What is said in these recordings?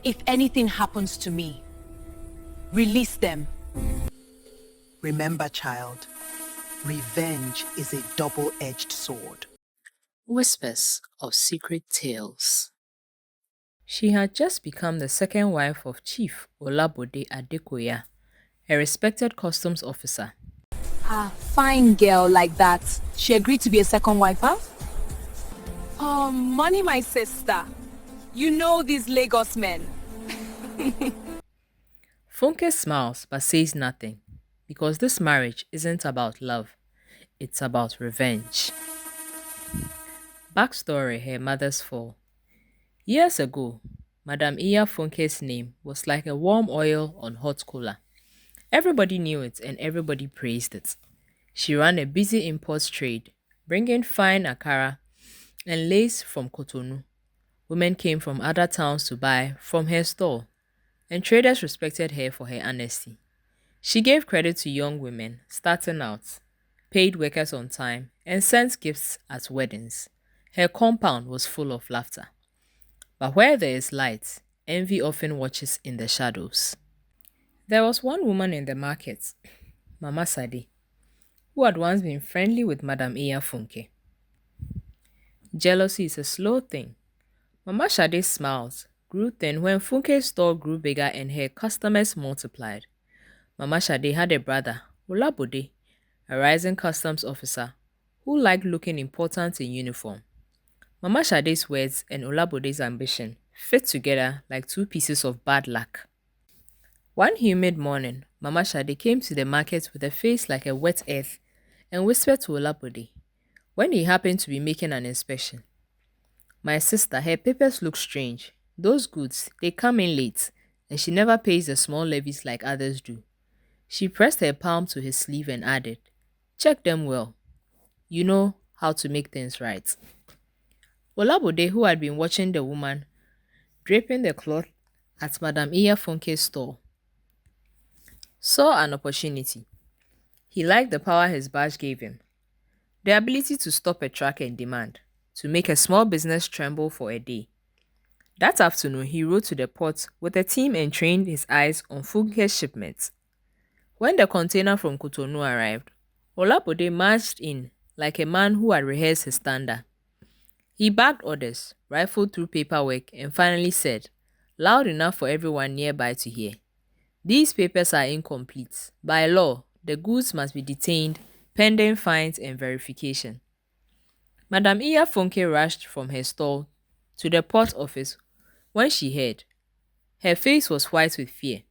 If anything happens to me, release them. Remember, child, revenge is a double-edged sword. Whispers of Secret Tales. She had just become the second wife of Chief Olabode Adekoya, a respected customs officer. A fine girl like that. She agreed to be a second wife, huh? Oh, money, my sister. You know these Lagos men. Funke smiles but says nothing, because this marriage isn't about love, it's about revenge. Backstory: her mother's fall. Years ago, Madam Iya Funke's name was like a warm oil on hot cola. Everybody knew it and everybody praised it. She ran a busy imports trade, bringing fine akara and lace from Cotonou. Women came from other towns to buy from her store, and traders respected her for her honesty. She gave credit to young women starting out, paid workers on time, and sent gifts at weddings. Her compound was full of laughter. But where there is light, envy often watches in the shadows. There was one woman in the market, Mama Sade, who had once been friendly with Madam Iya Funke. Jealousy is a slow thing. Mama Sade's smiles grew thin when Funke's store grew bigger and her customers multiplied. Mama Sade had a brother, Olabode, a rising customs officer who liked looking important in uniform. Mama Sade's words and Olabode's ambition fit together like two pieces of bad luck. One humid morning, Mama Sade came to the market with a face like a wet earth and whispered to Olabode, when he happened to be making an inspection, "My sister, her papers look strange. Those goods, they come in late, and she never pays the small levies like others do." She pressed her palm to his sleeve and added, "Check them well. You know how to make things right." Olabode, who had been watching the woman draping the cloth at Madam Iya Funke's store, saw an opportunity. He liked the power his badge gave him, the ability to stop a truck and demand, to make a small business tremble for a day. That afternoon, he rode to the port with a team and trained his eyes on Funke's shipment. When the container from Cotonou arrived, Olabode marched in like a man who had rehearsed his thunder. He bagged orders, rifled through paperwork, and finally said, loud enough for everyone nearby to hear, "These papers are incomplete. By law, the goods must be detained, pending fines and verification." Madam Iya Funke rushed from her stall to the port office when she heard. Her face was white with fear.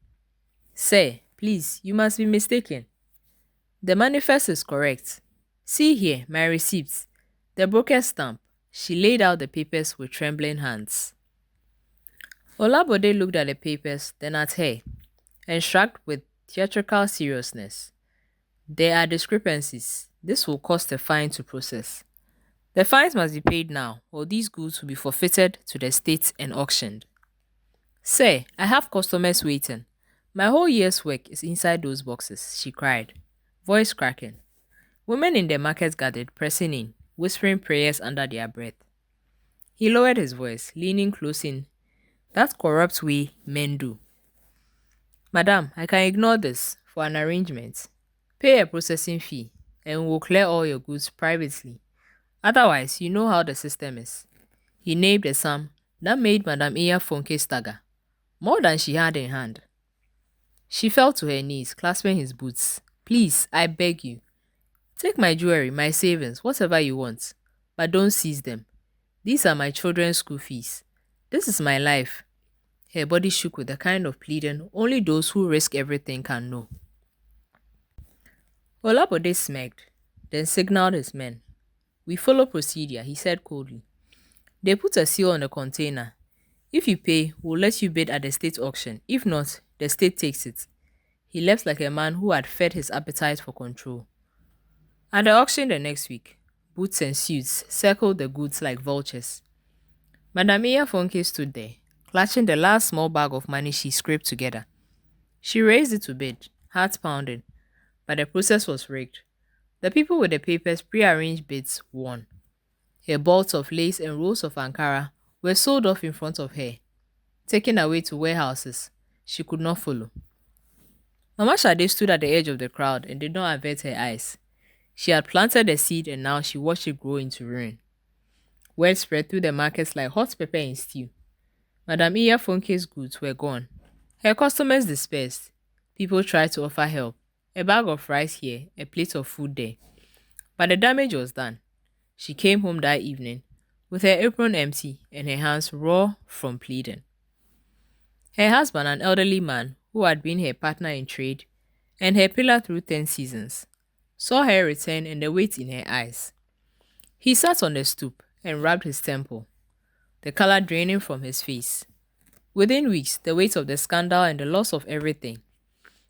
"Sir, please, you must be mistaken. The manifest is correct. See here, my receipts, the broker's stamp." She laid out the papers with trembling hands. Olabode looked at the papers, then at her, and shrugged with theatrical seriousness. "There are discrepancies. This will cost a fine to process. The fines must be paid now, or these goods will be forfeited to the state and auctioned." "Sir, I have customers waiting. My whole year's work is inside those boxes," she cried, voice cracking. Women in the market gathered, pressing in, whispering prayers under their breath. He lowered his voice, leaning close in that corrupt way men do. "Madam, I can ignore this for an arrangement. Pay a processing fee, and we'll clear all your goods privately. Otherwise, you know how the system is." He named a sum that made Madam Iya Funke stagger, more than she had in hand. She fell to her knees, clasping his boots. "Please, I beg you. Take my jewelry, my savings, whatever you want, but don't seize them. These are my children's school fees. This is my life." Her body shook with the kind of pleading only those who risk everything can know. Olabode smirked, then signaled his men. "We follow procedure," he said coldly. "They put a seal on the container. If you pay, we'll let you bid at the state auction. If not, the state takes it." He left like a man who had fed his appetite for control. At the auction the next week, boots and suits circled the goods like vultures. Madam Iya Funke stood there, clutching the last small bag of money she scraped together. She raised it to bid, heart pounding, but the process was rigged. The people with the papers' prearranged bids won. Her bolts of lace and rolls of Ankara were sold off in front of her. taken away to warehouses she could not follow. Mama Shade stood at the edge of the crowd and did not avert her eyes. She had planted a seed and now she watched it grow into ruin. Word spread through the markets like hot pepper in stew. Madame Iya Fonke's goods were gone. Her customers dispersed. People tried to offer help. A bag of rice here, a plate of food there. But the damage was done. She came home that evening with her apron empty and her hands raw from pleading. Her husband, an elderly man who had been her partner in trade and her pillar through 10 seasons, saw her return and the weight in her eyes. He sat on the stoop and rubbed his temple, the color draining from his face. Within weeks, the weight of the scandal and the loss of everything,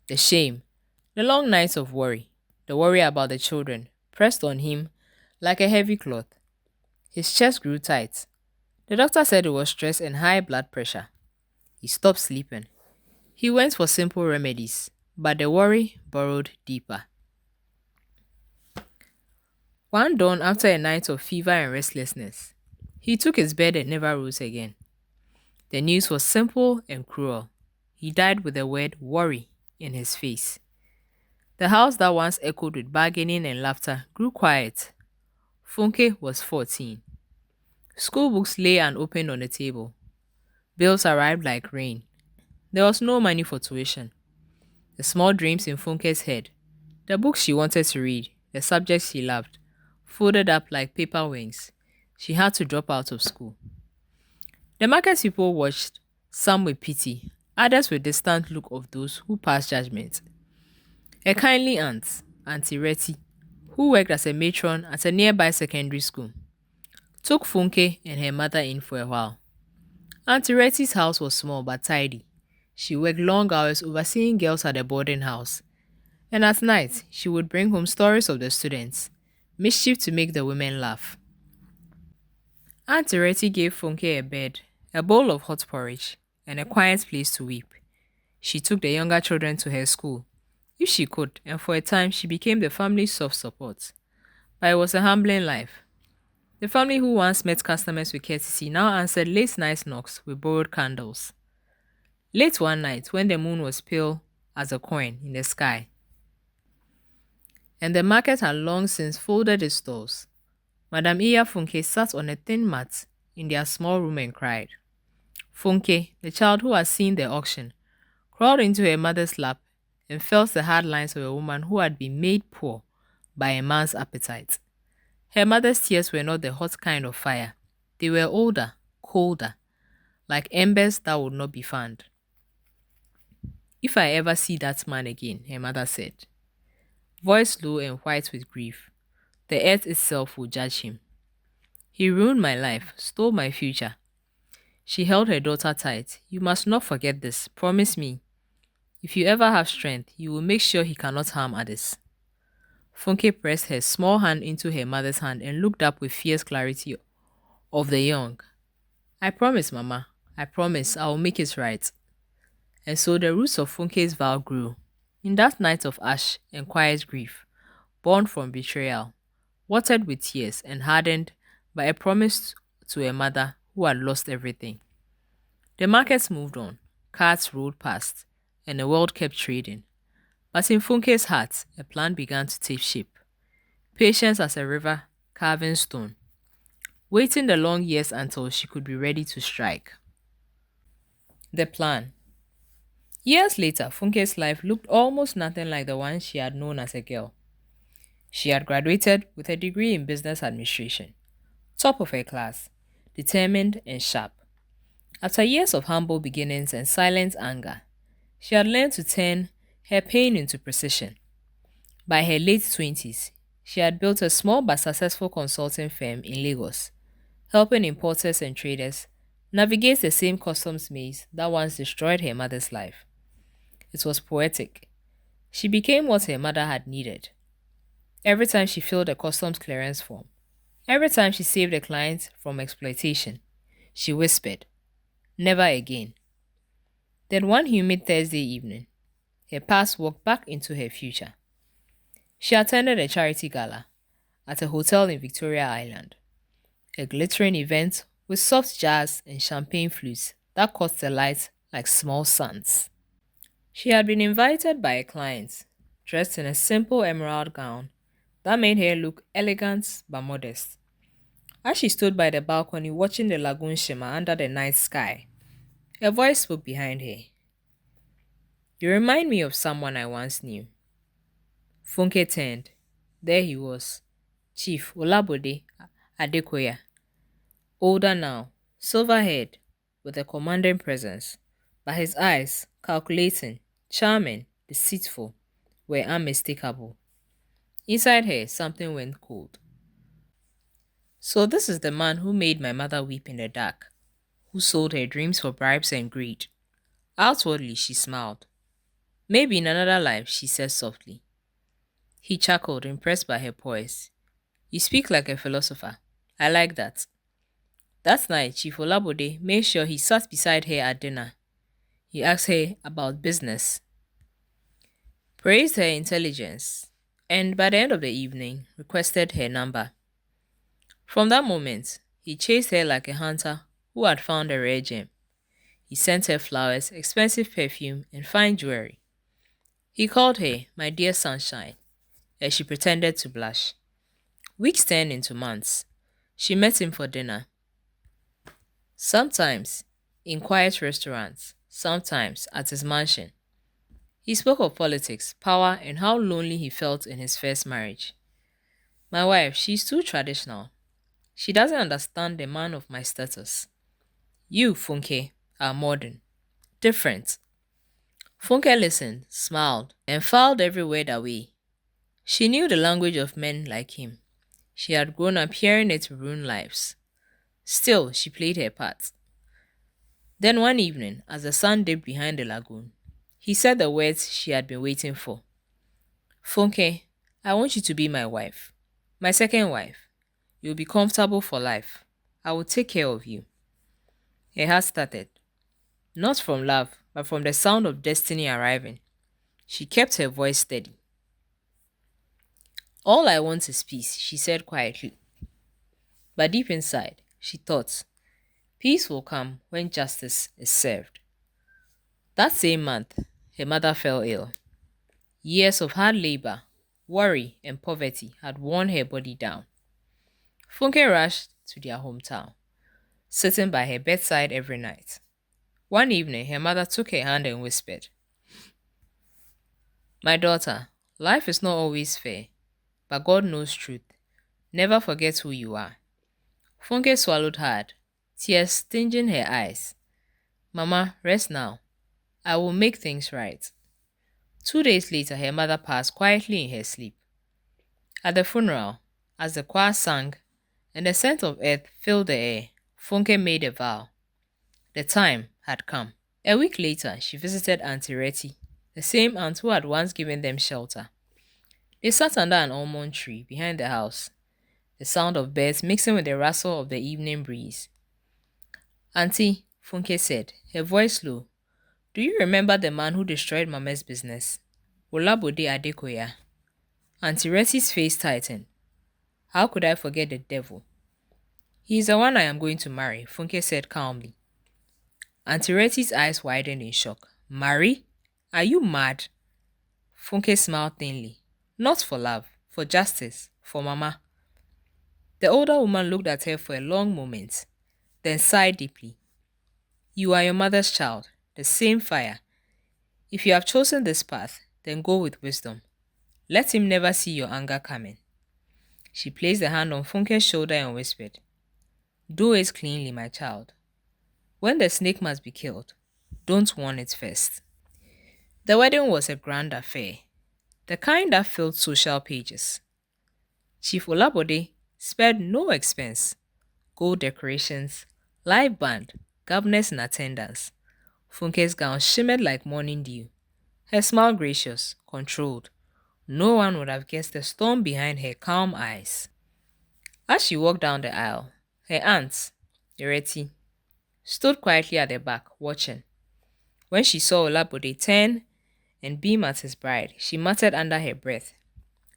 the shame, the long nights of worry, the worry about the children, pressed on him like a heavy cloth. His chest grew tight. The doctor said it was stress and high blood pressure. He stopped sleeping. He went for simple remedies, but the worry burrowed deeper. One dawn, after a night of fever and restlessness, he took his bed and never rose again. The news was simple and cruel. He died with the word worry in his face. The house that once echoed with bargaining and laughter grew quiet. Funke was 14. School books lay unopened on the table. Bills arrived like rain. There was no money for tuition. The small dreams in Funke's head, the books she wanted to read, the subjects she loved, folded up like paper wings. She had to drop out of school. The market people watched, some with pity, others with distant look of those who passed judgment. A kindly aunt, Auntie Retty, who worked as a matron at a nearby secondary school, took Funke and her mother in for a while. Auntie Retty's house was small but tidy. She worked long hours overseeing girls at the boarding house, and at night she would bring home stories of the students, mischief to make the women laugh. Auntie Retty gave Funke a bed, a bowl of hot porridge, and a quiet place to weep. She took the younger children to her school, if she could, and for a time she became the family's soft support. But it was a humbling life. The family who once met customers with courtesy now answered late night knocks with borrowed candles. Late one night, when the moon was pale as a coin in the sky, and the market had long since folded its doors, Madame Iya Funke sat on a thin mat in their small room and cried. Funke, the child who had seen the auction, crawled into her mother's lap and felt the hard lines of a woman who had been made poor by a man's appetite. Her mother's tears were not the hot kind of fire. They were older, colder, like embers that would not be fanned. "If I ever see that man again," her mother said, voice low and white with grief, "the earth itself will judge him. He ruined my life, stole my future." She held her daughter tight. "You must not forget this. Promise me. If you ever have strength, you will make sure he cannot harm others." Funke pressed her small hand into her mother's hand and looked up with fierce clarity of the young. "I promise, Mama. I promise I will make it right." And so the roots of Funke's vow grew. In that night of ash and quiet grief, born from betrayal, watered with tears and hardened by a promise to a mother who had lost everything. The markets moved on, carts rolled past, and the world kept trading. But in Funke's heart, a plan began to take shape. Patience as a river carving stone, waiting the long years until she could be ready to strike. The plan. Years later, Funke's life looked almost nothing like the one she had known as a girl. She had graduated with a degree in business administration, top of her class, determined and sharp. After years of humble beginnings and silent anger, she had learned to turn her pain into precision. By her late 20s, she had built a small but successful consulting firm in Lagos, helping importers and traders navigate the same customs maze that once destroyed her mother's life. It was poetic. She became what her mother had needed. Every time she filled a customs clearance form, every time she saved a client from exploitation, she whispered, "Never again." Then one humid Thursday evening, her past walked back into her future. She attended a charity gala at a hotel in Victoria Island, a glittering event with soft jazz and champagne flutes that caught the light like small suns. She had been invited by a client, dressed in a simple emerald gown that made her look elegant but modest. As she stood by the balcony watching the lagoon shimmer under the night sky, a voice spoke behind her. You remind me of someone I once knew. Funke turned. There he was, Chief Olabode Adekoya, older now, silver-haired, with a commanding presence, but his eyes, calculating, charming, deceitful, were unmistakable. Inside her, something went cold. So this is the man who made my mother weep in the dark, who sold her dreams for bribes and greed. Outwardly, she smiled. Maybe in another life, she said softly. He chuckled, impressed by her poise. You speak like a philosopher. I like that. That night, Chief Olabode made sure he sat beside her at dinner. He asked her about business, praised her intelligence, and by the end of the evening, requested her number. From that moment, he chased her like a hunter who had found a rare gem. He sent her flowers, expensive perfume, and fine jewelry. He called her my dear sunshine, as she pretended to blush. Weeks turned into months. She met him for dinner. Sometimes in quiet restaurants, sometimes at his mansion. He spoke of politics, power, and how lonely he felt in his first marriage. My wife, she's too traditional. She doesn't understand the man of my status. You, Funke, are modern, different. Funke listened, smiled, and filed every word away. She knew the language of men like him. She had grown up hearing it ruin lives. Still, she played her part. Then one evening, as the sun dipped behind the lagoon, he said the words she had been waiting for. Funke, I want you to be my wife. My second wife. You'll be comfortable for life. I will take care of you. Her heart started. Not from love, but from the sound of destiny arriving. She kept her voice steady. All I want is peace, she said quietly. But deep inside, she thought, peace will come when justice is served. That same month, her mother fell ill. Years of hard labor, worry, and poverty had worn her body down. Funke rushed to their hometown, sitting by her bedside every night. One evening, her mother took her hand and whispered, My daughter, life is not always fair, but God knows truth. Never forget who you are. Funke swallowed hard, tears tinging her eyes. Mama, rest now. I will make things right. 2 days later, her mother passed quietly in her sleep. At the funeral, as the choir sang and the scent of earth filled the air, Funke made a vow. The time had come. A week later, she visited Auntie Retty, the same aunt who had once given them shelter. They sat under an almond tree behind the house, the sound of birds mixing with the rustle of the evening breeze. Auntie, Funke said, her voice low, do you remember the man who destroyed Mama's business? Olabode Adekoya. Auntie Retty's face tightened. How could I forget the devil? He is the one I am going to marry, Funke said calmly. Auntie Retty's eyes widened in shock. Marry? Are you mad? Funke smiled thinly. Not for love, for justice, for Mama. The older woman looked at her for a long moment, then sighed deeply. You are your mother's child, the same fire. If you have chosen this path, then go with wisdom. Let him never see your anger coming. She placed a hand on Funke's shoulder and whispered, Do it cleanly, my child. When the snake must be killed, don't warn it first. The wedding was a grand affair, the kind that filled social pages. Chief Olabode spared no expense. Gold decorations, live band, governors in attendance. Funke's gown shimmered like morning dew. Her smile gracious, controlled. No one would have guessed the storm behind her calm eyes. As she walked down the aisle, her aunt, Ireti, stood quietly at the back, watching. When she saw Olabode turn and beam at his bride, she muttered under her breath,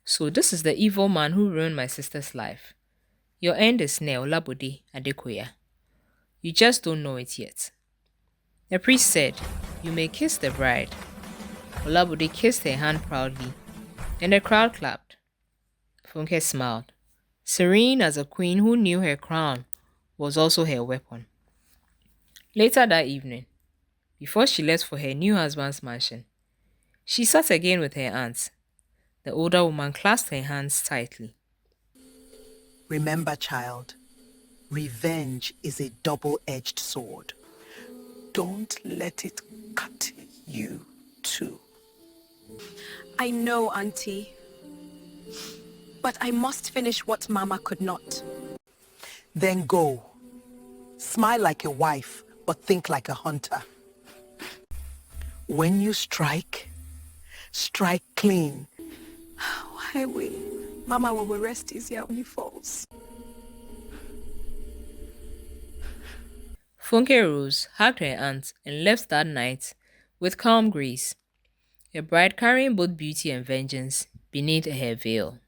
So this is the evil man who ruined my sister's life. Your end is near, Olabode Adekoya. You just don't know it yet. The priest said, "You may kiss the bride." Olabode kissed her hand proudly, and the crowd clapped. Funke smiled, serene as a queen who knew her crown was also her weapon. Later that evening, before she left for her new husband's mansion, she sat again with her aunt. The older woman clasped her hands tightly. Remember, child, revenge is a double-edged sword. Don't let it cut you too. I know, Auntie. But I must finish what Mama could not. Then go. Smile like a wife, but think like a hunter. When you strike, strike clean. Why will Mama will rest easier when he falls? Funke rose, hugged her aunt, and left that night with calm grace, a bride carrying both beauty and vengeance beneath her veil.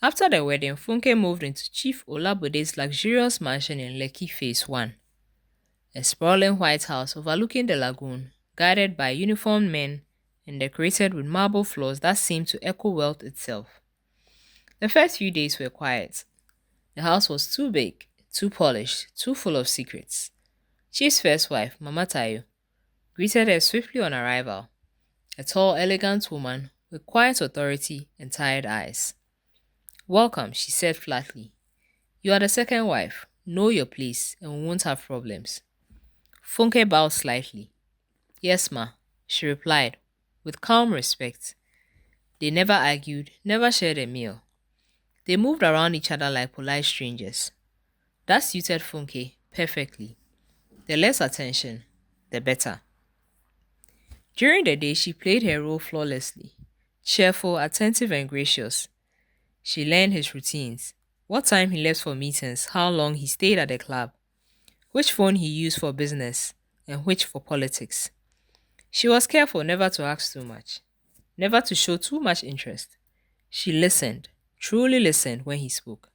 After the wedding, Funke moved into Chief Olabode's luxurious mansion in Lekki Phase 1, a sprawling white house overlooking the lagoon, guarded by uniformed men and decorated with marble floors that seemed to echo wealth itself. The first few days were quiet. The house was too big, too polished, too full of secrets. Chief's first wife, Mama Tayo, greeted her swiftly on arrival, a tall, elegant woman with quiet authority and tired eyes. "Welcome," she said flatly. "You are the second wife. Know your place and we won't have problems." Funke bowed slightly. "Yes, ma," she replied, with calm respect. They never argued, never shared a meal. They moved around each other like polite strangers. That suited Funke perfectly. The less attention, the better. During the day, she played her role flawlessly, cheerful, attentive, and gracious. She learned his routines, what time he left for meetings, how long he stayed at the club, which phone he used for business, and which for politics. She was careful never to ask too much, never to show too much interest. She listened, truly listened when he spoke.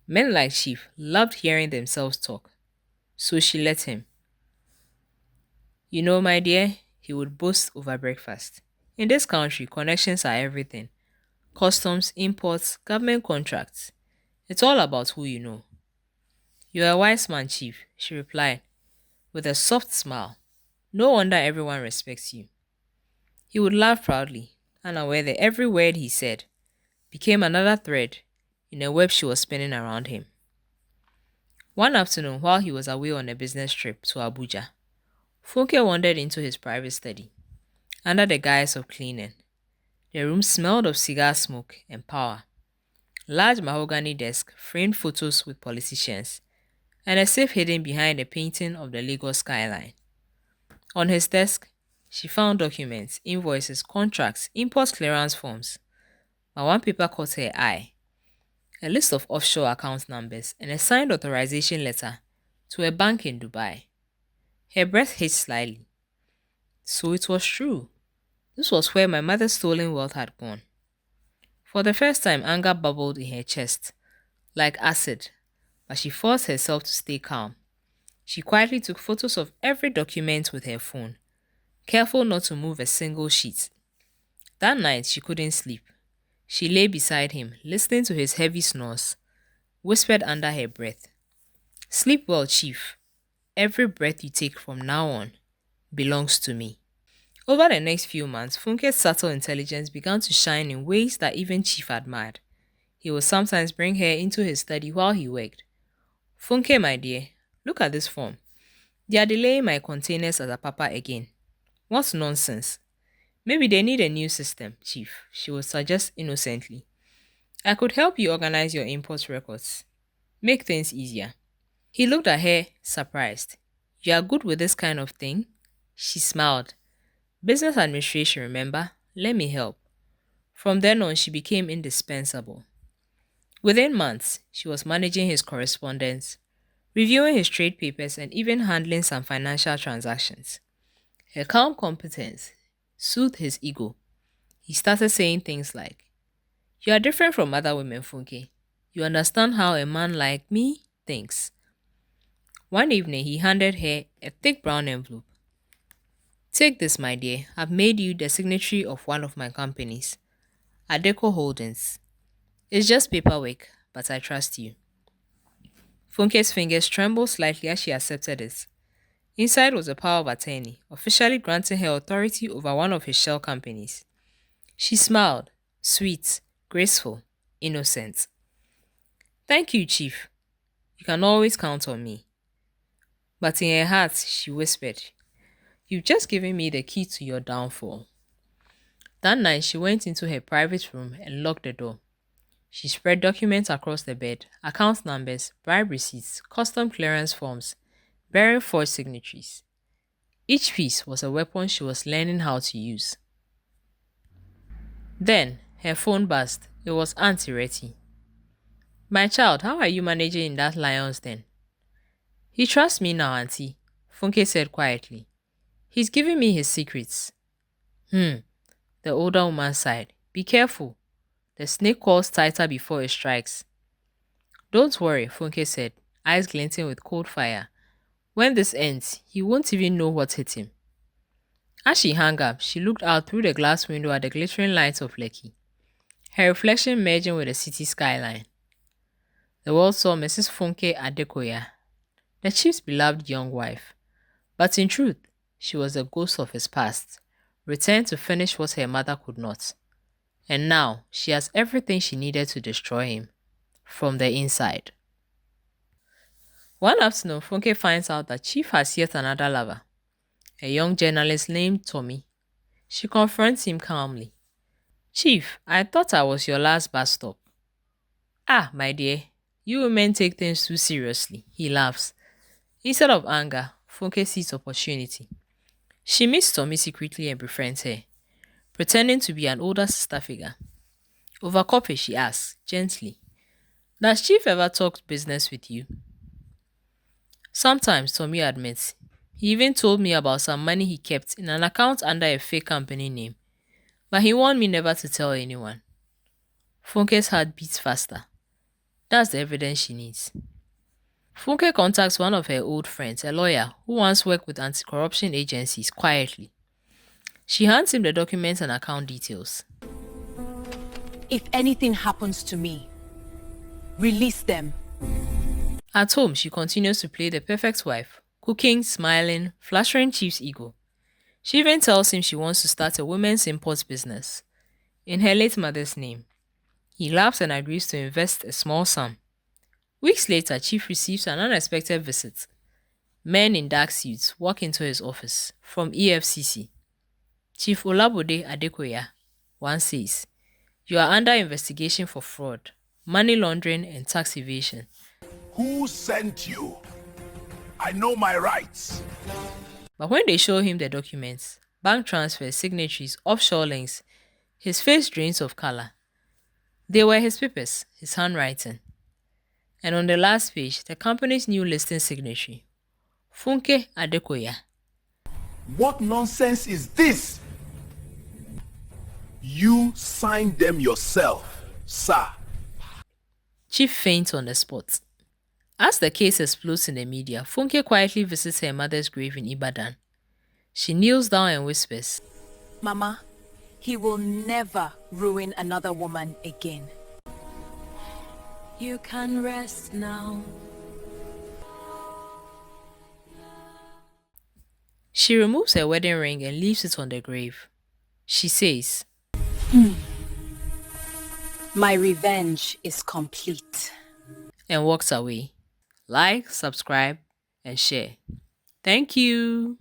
Men like Chief loved hearing themselves talk, so she let him. "You know, my dear," he would boast over breakfast. "In this country, connections are everything. Customs, imports, government contracts. It's all about who you know." "You're a wise man, Chief," she replied, with a soft smile. "No wonder everyone respects you." He would laugh proudly, unaware that every word he said became another thread in a web she was spinning around him. One afternoon, while he was away on a business trip to Abuja, Funke wandered into his private study, under the guise of cleaning. The room smelled of cigar smoke and power. Large mahogany desk framed photos with politicians, and a safe hidden behind a painting of the Lagos skyline. On his desk, she found documents, invoices, contracts, import clearance forms. But one paper caught her eye: a list of offshore account numbers and a signed authorization letter to a bank in Dubai. Her breath hitched slightly. So it was true. This was where my mother's stolen wealth had gone. For the first time, anger bubbled in her chest, like acid, but she forced herself to stay calm. She quietly took photos of every document with her phone, careful not to move a single sheet. That night, she couldn't sleep. She lay beside him, listening to his heavy snores, whispered under her breath, "Sleep well, Chief. Every breath you take from now on belongs to me." Over the next few months, Funke's subtle intelligence began to shine in ways that even Chief admired. He would sometimes bring her into his study while he worked. "Funke, my dear, look at this form. They are delaying my containers at Apapa again. What nonsense. Maybe they need a new system, Chief," she would suggest innocently. "I could help you organize your import records. Make things easier." He looked at her, surprised. "You are good with this kind of thing?" She smiled. "Business administration, remember? Let me help." From then on, she became indispensable. Within months, she was managing his correspondence, reviewing his trade papers, and even handling some financial transactions. Her calm competence soothed his ego. He started saying things like, "You are different from other women, Funke. You understand how a man like me thinks." One evening, he handed her a thick brown envelope. Take this, my dear. I've made you the signatory of one of my companies, Adeco Holdings. It's just paperwork, but I trust you. Funke's fingers trembled slightly as she accepted it. Inside was a power of attorney, officially granting her authority over one of his shell companies. She smiled, sweet, graceful, innocent. Thank you, Chief. You can always count on me. But in her heart, she whispered, You've just given me the key to your downfall. That night, she went into her private room and locked the door. She spread documents across the bed, account numbers, bribe receipts, custom clearance forms, bearing forged signatories. Each piece was a weapon she was learning how to use. Then, her phone buzzed. It was Auntie Retty. My child, how are you managing in that lion's den? He trusts me now, Auntie, Funke said quietly. He's giving me his secrets. The older woman sighed. Be careful. The snake calls tighter before it strikes. Don't worry, Funke said, eyes glinting with cold fire. When this ends, he won't even know what hit him. As she hung up, she looked out through the glass window at the glittering lights of Lekki, her reflection merging with the city skyline. The world saw Mrs. Funke Adekoya, the chief's beloved young wife. But in truth, she was a ghost of his past, returned to finish what her mother could not. And now, she has everything she needed to destroy him, from the inside. One afternoon, Funke finds out that Chief has yet another lover, a young journalist named Tomi. She confronts him calmly. Chief, I thought I was your last bus stop. Ah, my dear, you women take things too seriously, he laughs. Instead of anger, Funke sees opportunity. She meets Tomi secretly and befriends her, pretending to be an older sister figure. Over coffee, she asks, gently, Does Chief ever talk business with you? Sometimes, Tomi admits. He even told me about some money he kept in an account under a fake company name, but he warned me never to tell anyone. Funke's heart beats faster. That's the evidence she needs. Funke contacts one of her old friends, a lawyer who once worked with anti-corruption agencies, quietly. She hands him the documents and account details. If anything happens to me, release them. At home, she continues to play the perfect wife, cooking, smiling, flattering Chief's ego. She even tells him she wants to start a women's import business in her late mother's name. He laughs and agrees to invest a small sum. Weeks later, Chief receives an unexpected visit. Men in dark suits walk into his office from EFCC. Chief Olabode Adekoya once says, You are under investigation for fraud, money laundering, and tax evasion. Who sent you? I know my rights. But when they show him the documents, bank transfers, signatories, offshore links, his face drains of color. They were his papers, his handwriting. And on the last page, the company's new listing signatory, Funke Adekoya. What nonsense is this? You signed them yourself, sir. Chief faints on the spot. As the case explodes in the media, Funke quietly visits her mother's grave in Ibadan. She kneels down and whispers, Mama, he will never ruin another woman again. You can rest now. She removes her wedding ring and leaves it on the grave. She says, My revenge is complete. And walks away. Like, subscribe, and share. Thank you.